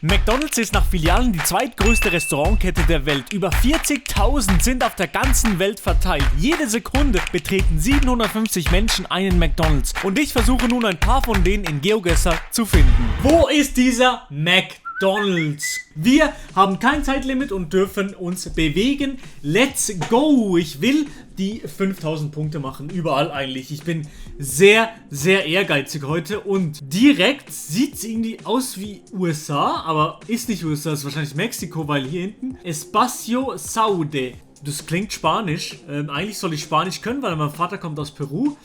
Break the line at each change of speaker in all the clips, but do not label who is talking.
McDonald's ist nach Filialen die zweitgrößte Restaurantkette der Welt. Über 40.000 sind auf der ganzen Welt verteilt. Jede Sekunde betreten 750 Menschen einen McDonald's. Und ich versuche nun ein paar von denen in GeoGuessr zu finden. Wo ist dieser McDonald's? Wir haben kein Zeitlimit und dürfen uns bewegen. Let's go! Ich will die 5000 Punkte machen. Überall eigentlich. Ich bin sehr, sehr ehrgeizig heute. Und direkt sieht es irgendwie aus wie USA. Aber ist nicht USA, ist wahrscheinlich Mexiko, weil hier hinten Espacio Saude. Das klingt Spanisch. Eigentlich soll ich Spanisch können, weil mein Vater kommt aus Peru.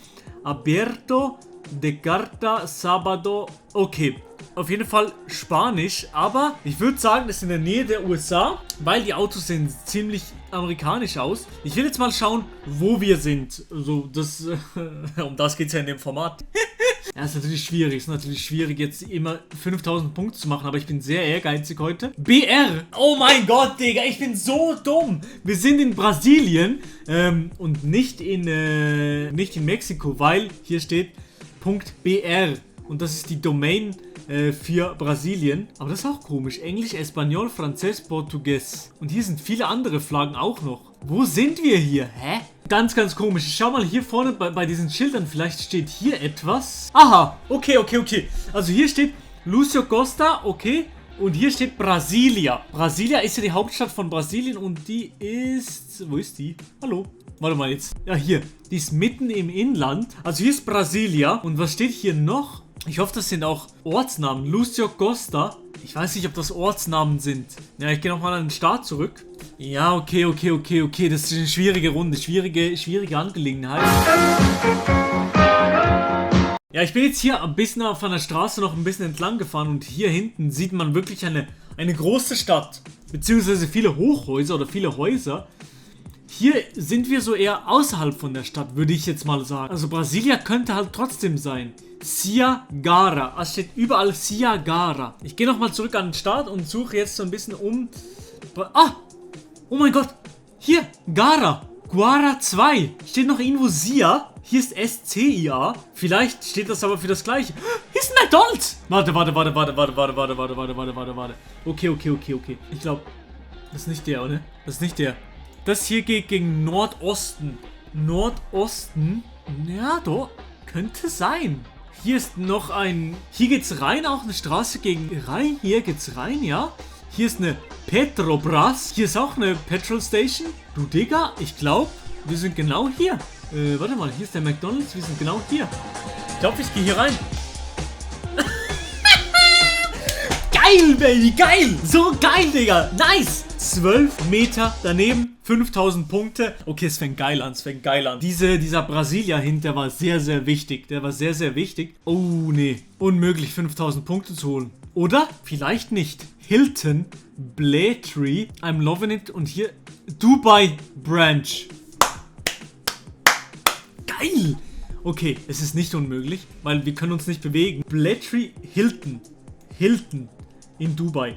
Abierto de Carta Sábado. Okay. Auf jeden Fall Spanisch, aber ich würde sagen, das ist in der Nähe der USA, weil die Autos sehen ziemlich amerikanisch aus. Ich will jetzt mal schauen, wo wir sind. Also das, um das geht es ja in dem Format. Ja, ist natürlich schwierig, jetzt immer 5000 Punkte zu machen, aber ich bin sehr ehrgeizig heute. BR! Oh mein Gott, Digga, ich bin so dumm! Wir sind in Brasilien und nicht in Mexiko, weil hier steht .br und das ist die Domain für Brasilien. Aber das ist auch komisch. Englisch, Espanol, Französisch, Portugies. Und hier sind viele andere Flaggen auch noch. Wo sind wir hier? Hä? Ganz, ganz komisch. Ich schau mal hier vorne bei diesen Schildern. Vielleicht steht hier etwas. Aha. Okay. Also hier steht Lúcio Costa. Okay. Und hier steht Brasilia. Brasilia ist ja die Hauptstadt von Brasilien. Und die ist... Wo ist die? Hallo? Warte mal jetzt. Ja, hier. Die ist mitten im Inland. Also hier ist Brasilia. Und was steht hier noch? Ich hoffe, das sind auch Ortsnamen. Lúcio Costa. Ich weiß nicht, ob das Ortsnamen sind. Ja, ich gehe nochmal an den Start zurück. Ja, okay. Das ist eine schwierige Runde. Schwierige Angelegenheit. Ja, ich bin jetzt hier ein bisschen von der Straße noch ein bisschen entlang gefahren. Und hier hinten sieht man wirklich eine große Stadt. Beziehungsweise viele Hochhäuser oder viele Häuser. Hier sind wir so eher außerhalb von der Stadt, würde ich jetzt mal sagen. Also Brasilia könnte halt trotzdem sein. Ceará. Es steht überall Ceará. Ich gehe nochmal zurück an den Start und suche jetzt so ein bisschen um... Oh mein Gott! Hier! Guara 2. Steht noch irgendwo Sia. Hier ist SCIA. Vielleicht steht das aber für das Gleiche. Hier ist ein McDonald's! Warte. Okay. Ich glaube, das ist nicht der, oder? Das ist nicht der. Das hier geht gegen Nordosten. Ja, doch. Könnte sein. Hier ist noch ein... Hier geht's rein, auch eine Straße gegen rein. Hier geht's rein, ja. Hier ist eine Petrobras. Hier ist auch eine Petrol Station. Du Digga, ich glaube, wir sind genau hier. Warte mal, hier ist der McDonald's. Wir sind genau hier. Ich glaube, ich gehe hier rein. Geil, Baby, geil. So geil, Digga. Nice. 12 Meter daneben, 5000 Punkte. Okay, es fängt geil an, Dieser Brasilia-Hint, der war sehr, sehr wichtig. Oh, nee. Unmöglich, 5000 Punkte zu holen. Oder? Vielleicht nicht. Hilton, Blatry, I'm loving it. Und hier Dubai Branch. Geil. Okay, es ist nicht unmöglich, weil wir können uns nicht bewegen. Blatry, Hilton in Dubai.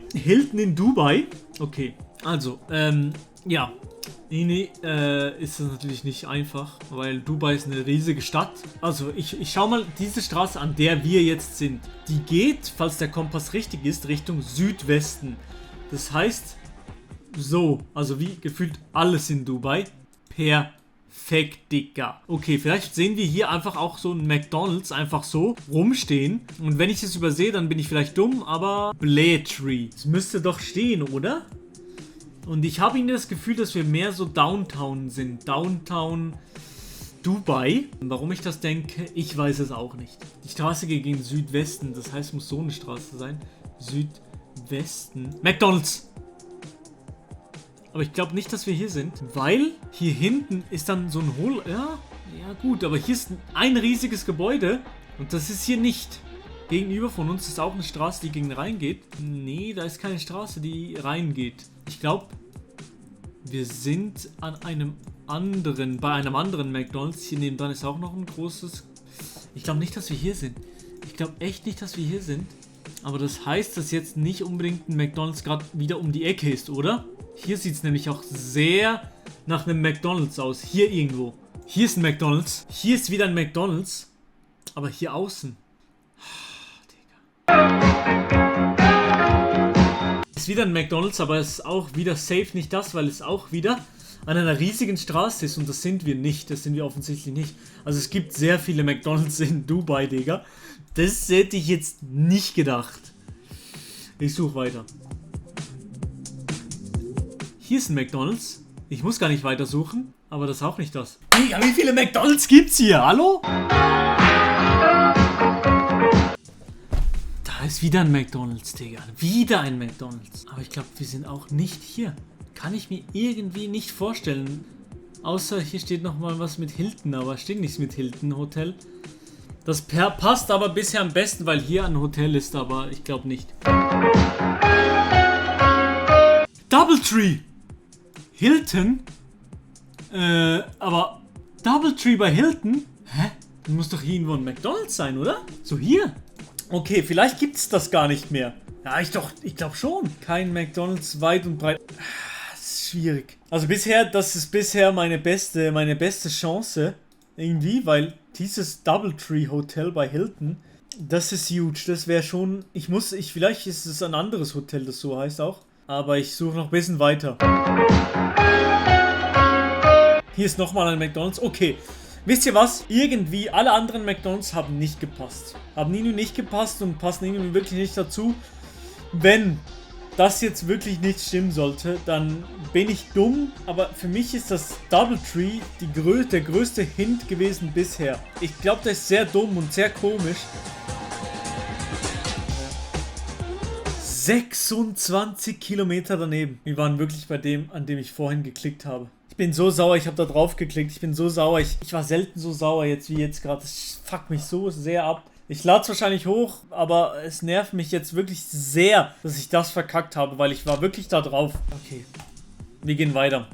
Okay. Also, ja. Nee, ist das natürlich nicht einfach, weil Dubai ist eine riesige Stadt. Also, ich schau mal diese Straße, an der wir jetzt sind. Die geht, falls der Kompass richtig ist, Richtung Südwesten. Das heißt, so, also wie gefühlt alles in Dubai. Perfekt, Dicker. Okay, vielleicht sehen wir hier einfach auch so ein McDonald's einfach so rumstehen. Und wenn ich es übersehe, dann bin ich vielleicht dumm, aber Blatry. Es müsste doch stehen, oder? Und ich habe irgendwie das Gefühl, dass wir mehr so Downtown sind. Downtown Dubai. Warum ich das denke, ich weiß es auch nicht. Die Straße geht gegen Südwesten. Das heißt, es muss so eine Straße sein. Südwesten. McDonald's! Aber ich glaube nicht, dass wir hier sind. Weil hier hinten ist dann so ein Ja, gut. Aber hier ist ein riesiges Gebäude. Und das ist hier nicht. Gegenüber von uns ist auch eine Straße, die gegen Rhein geht. Nee, da ist keine Straße, die reingeht. Ich glaube, wir sind an bei einem anderen McDonald's. Hier nebenan ist auch noch ein großes... Ich glaube nicht, dass wir hier sind. Ich glaube echt nicht, dass wir hier sind. Aber das heißt, dass jetzt nicht unbedingt ein McDonald's gerade wieder um die Ecke ist, oder? Hier sieht es nämlich auch sehr nach einem McDonald's aus. Hier irgendwo. Hier ist ein McDonald's. Hier ist wieder ein McDonald's. Aber hier außen. ist wieder ein McDonald's, aber es ist auch wieder safe nicht das, weil es auch wieder an einer riesigen Straße ist und das sind wir nicht. Das sind wir offensichtlich nicht. Also es gibt sehr viele McDonald's in Dubai, Digga. Das hätte ich jetzt nicht gedacht. Ich suche weiter. Hier ist ein McDonald's. Ich muss gar nicht weiter suchen, aber das ist auch nicht das. Digga, wie viele McDonald's gibt's hier? Hallo? Da ist wieder ein McDonald's, Digga. Wieder ein McDonald's. Aber ich glaube, wir sind auch nicht hier. Kann ich mir irgendwie nicht vorstellen. Außer hier steht nochmal was mit Hilton, aber steht nichts mit Hilton Hotel. Das passt aber bisher am besten, weil hier ein Hotel ist, aber ich glaube nicht. Doubletree! Hilton? Aber Doubletree bei Hilton? Hä? Das muss doch hier irgendwo ein McDonald's sein, oder? So hier. Okay, vielleicht gibt es das gar nicht mehr. Ja, ich glaube schon. Kein McDonald's weit und breit. Das ist schwierig. Also das ist bisher meine beste Chance. Irgendwie, weil dieses Doubletree Hotel bei Hilton, das ist huge. Das wäre schon. Vielleicht ist es ein anderes Hotel, das so heißt auch. Aber ich suche noch ein bisschen weiter. Hier ist nochmal ein McDonald's. Okay. Wisst ihr was? Irgendwie alle anderen McDonald's haben nicht gepasst. Haben irgendwie nicht gepasst und passen irgendwie wirklich nicht dazu. Wenn das jetzt wirklich nicht stimmen sollte, dann bin ich dumm. Aber für mich ist das Doubletree der größte Hint gewesen bisher. Ich glaube, das ist sehr dumm und sehr komisch. 26 Kilometer daneben. Wir waren wirklich bei dem, an dem ich vorhin geklickt habe. Ich bin so sauer, ich habe da drauf geklickt. Ich bin so sauer. Ich war selten so sauer jetzt wie jetzt gerade. Das fuckt mich so sehr ab. Ich lade es wahrscheinlich hoch, aber es nervt mich jetzt wirklich sehr, dass ich das verkackt habe, weil ich war wirklich da drauf. Okay, wir gehen weiter.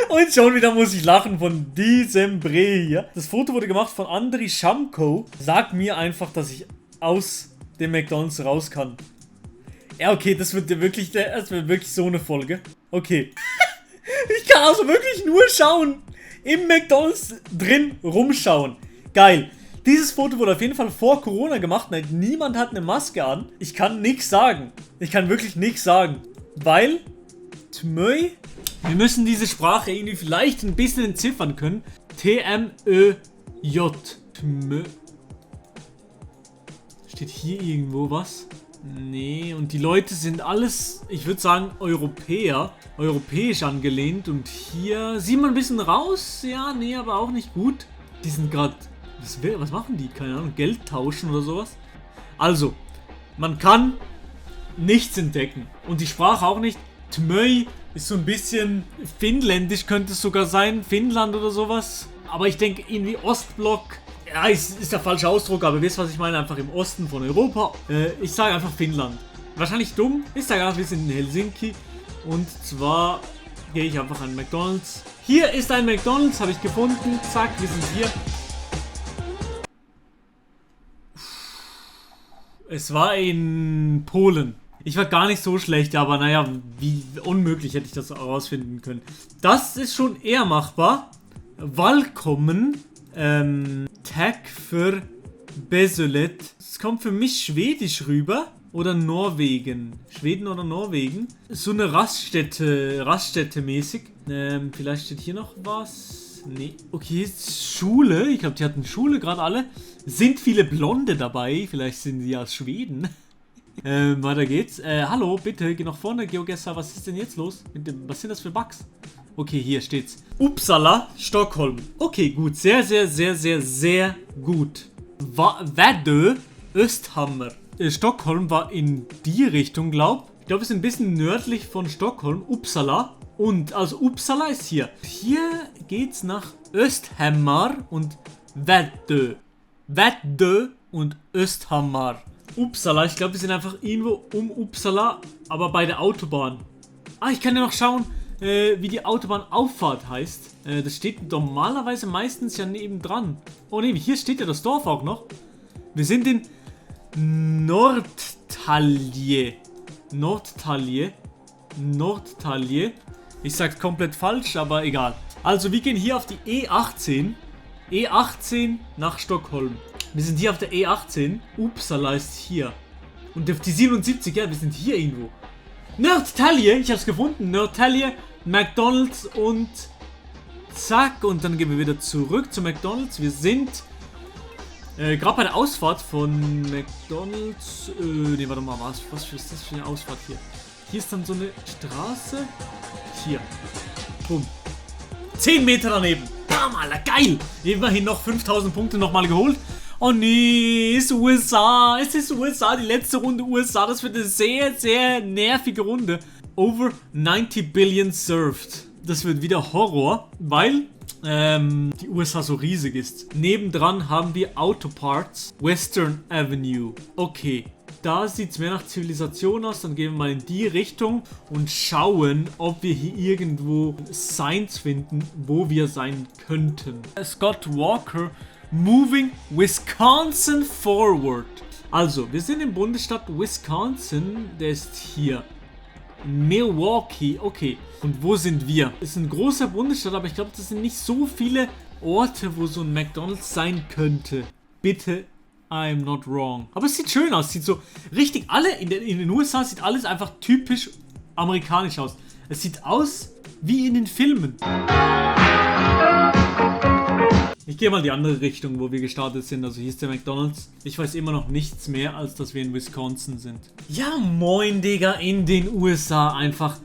Und schon wieder muss ich lachen von diesem Bre hier. Das Foto wurde gemacht von Andriy Schamko. Sag mir einfach, dass ich aus dem McDonald's raus kann. Ja, okay, das wird wirklich so eine Folge. Okay. Ich kann also wirklich nur schauen. Im McDonald's drin rumschauen. Geil. Dieses Foto wurde auf jeden Fall vor Corona gemacht. Niemand hat eine Maske an. Ich kann nichts sagen. Ich kann wirklich nichts sagen. Weil Tmöi. Wir müssen diese Sprache irgendwie vielleicht ein bisschen entziffern können. T-M-Ö-J. Tmöi. Steht hier irgendwo was? Nee, und die Leute sind alles, ich würde sagen, europäisch angelehnt. Und hier sieht man ein bisschen raus. Ja, nee, aber auch nicht gut. Die sind gerade, was machen die? Keine Ahnung, Geld tauschen oder sowas. Also, man kann nichts entdecken. Und die Sprache auch nicht. Tmöi ist so ein bisschen finnländisch, könnte es sogar sein. Finnland oder sowas. Aber ich denke irgendwie Ostblock. Ja, ist der falsche Ausdruck, aber ihr wisst, was ich meine, einfach im Osten von Europa. Ich sage einfach Finnland. Wahrscheinlich dumm, ist ja gar nicht, wir sind in Helsinki. Und zwar gehe ich einfach an McDonald's. Hier ist ein McDonald's, habe ich gefunden. Zack, wir sind hier. Es war in Polen. Ich war gar nicht so schlecht, aber naja, wie unmöglich hätte ich das herausfinden können. Das ist schon eher machbar. Willkommen. Tag für Besolet. Es kommt für mich Schwedisch rüber. Oder Norwegen. Schweden oder Norwegen. So eine Raststätte mäßig. Vielleicht steht hier noch was. Nee. Okay, jetzt Schule. Ich glaube, die hatten Schule gerade alle. Sind viele Blonde dabei. Vielleicht sind sie aus Schweden. Weiter geht's. Hallo, bitte, geh nach vorne, GeoGuessr. Was ist denn jetzt los? Was sind das für Bugs? Okay, hier steht's. Uppsala, Stockholm. Okay, gut. Sehr, sehr, sehr, sehr, sehr gut. Väddö, Östhammar. Stockholm war in die Richtung, glaub. Ich glaube, wir sind ein bisschen nördlich von Stockholm. Uppsala. Und, also Uppsala ist hier. Hier geht's nach Östhammar und Väddö. Väddö und Östhammar. Uppsala, ich glaube, wir sind einfach irgendwo um Uppsala, aber bei der Autobahn. Ah, ich kann ja noch schauen, wie die Autobahnauffahrt heißt. Das steht normalerweise meistens ja nebendran. Oh ne, hier steht ja das Dorf auch noch. Wir sind in Nordtalje. Nordtalje. Ich sag's komplett falsch, aber egal. Also wir gehen hier auf die E18. E18 nach Stockholm. Wir sind hier auf der E18. Uppsala ist hier. Und auf die 77, ja, wir sind hier irgendwo. Nerdtalie, ich hab's gefunden. Nerdtalie, McDonald's und zack. Und dann gehen wir wieder zurück zu McDonald's. Wir sind gerade bei der Ausfahrt von McDonald's. Ne, warte mal, was ist das für eine Ausfahrt hier? Hier ist dann so eine Straße. Hier. Bumm. 10 Meter daneben. Bam, Alter, geil. Immerhin noch 5000 Punkte nochmal geholt. Oh nee, ist USA. Es ist USA, die letzte Runde USA. Das wird eine sehr, sehr nervige Runde. Over 90 Billion served. Das wird wieder Horror, weil die USA so riesig ist. Nebendran haben wir Autoparts. Western Avenue. Okay. Da sieht es mehr nach Zivilisation aus. Dann gehen wir mal in die Richtung und schauen, ob wir hier irgendwo Signs finden, wo wir sein könnten. Scott Walker, Moving Wisconsin Forward. Also, wir sind im Bundesstaat Wisconsin. Der ist hier. Milwaukee, okay. Und wo sind wir? Das ist ein großer Bundesstaat, aber ich glaube, das sind nicht so viele Orte, wo so ein McDonald's sein könnte. Bitte. I'm not wrong. Aber es sieht schön aus. Sieht so richtig, in den USA sieht alles einfach typisch amerikanisch aus. Es sieht aus wie in den Filmen. Ich gehe mal die andere Richtung, wo wir gestartet sind. Also hier ist der McDonald's. Ich weiß immer noch nichts mehr, als dass wir in Wisconsin sind. Ja, moin, Digga, in den USA einfach.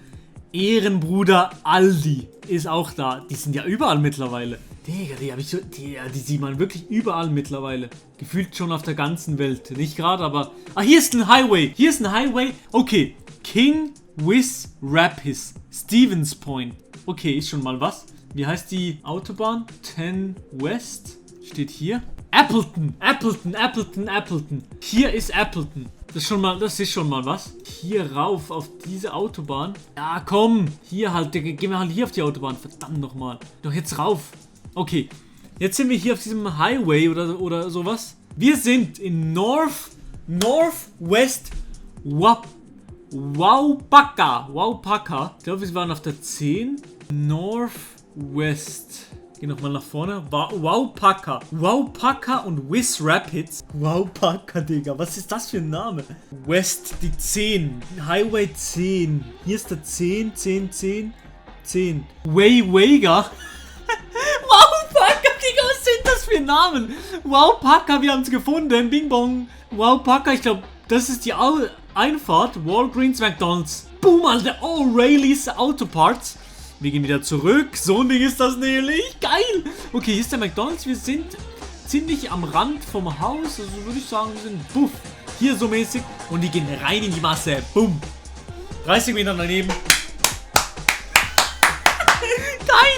Ehrenbruder Aldi ist auch da. Die sind ja überall mittlerweile. Digga, die sieht man wirklich überall mittlerweile. Gefühlt schon auf der ganzen Welt. Nicht gerade, aber... Ah, hier ist ein Highway. Hier ist ein Highway. Okay. King Wis Rapids. Stevens Point. Okay, ist schon mal was. Wie heißt die Autobahn? 10 West. Steht hier. Appleton. Appleton. Hier ist Appleton. Das ist schon mal was. Hier rauf auf diese Autobahn. Ja, komm. Hier halt. Gehen wir halt hier auf die Autobahn. Verdammt nochmal. Doch jetzt rauf. Okay, jetzt sind wir hier auf diesem Highway oder sowas. Wir sind in Northwest Waupaca. Ich glaube, wir waren auf der 10. Northwest. Geh nochmal nach vorne. Waupaca und Wis Rapids. Waupaca, Digga. Was ist das für ein Name? West, die 10. Highway 10. Hier ist der 10. Waywaga. Was sind das für Namen? Waupaca, wir haben es gefunden. Bing bong. Waupaca, ich glaube, das ist die Einfahrt. Walgreens, McDonald's. Boom, Alter. O'Reilly's Autoparts. Wir gehen wieder zurück. So ein Ding ist das nämlich. Geil. Okay, hier ist der McDonald's. Wir sind ziemlich am Rand vom Haus. Also würde ich sagen, wir sind buff. Hier so mäßig. Und die gehen rein in die Masse. Boom. 30 Meter daneben.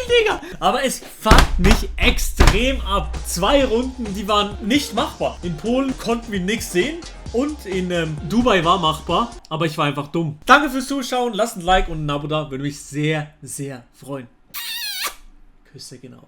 Digga. Aber es fuckt mich extrem ab. 2 Runden, die waren nicht machbar. In Polen konnten wir nichts sehen. Und in Dubai war machbar. Aber ich war einfach dumm. Danke fürs Zuschauen. Lasst ein Like und ein Abo da. Würde mich sehr, sehr freuen. Küsse gehen aus.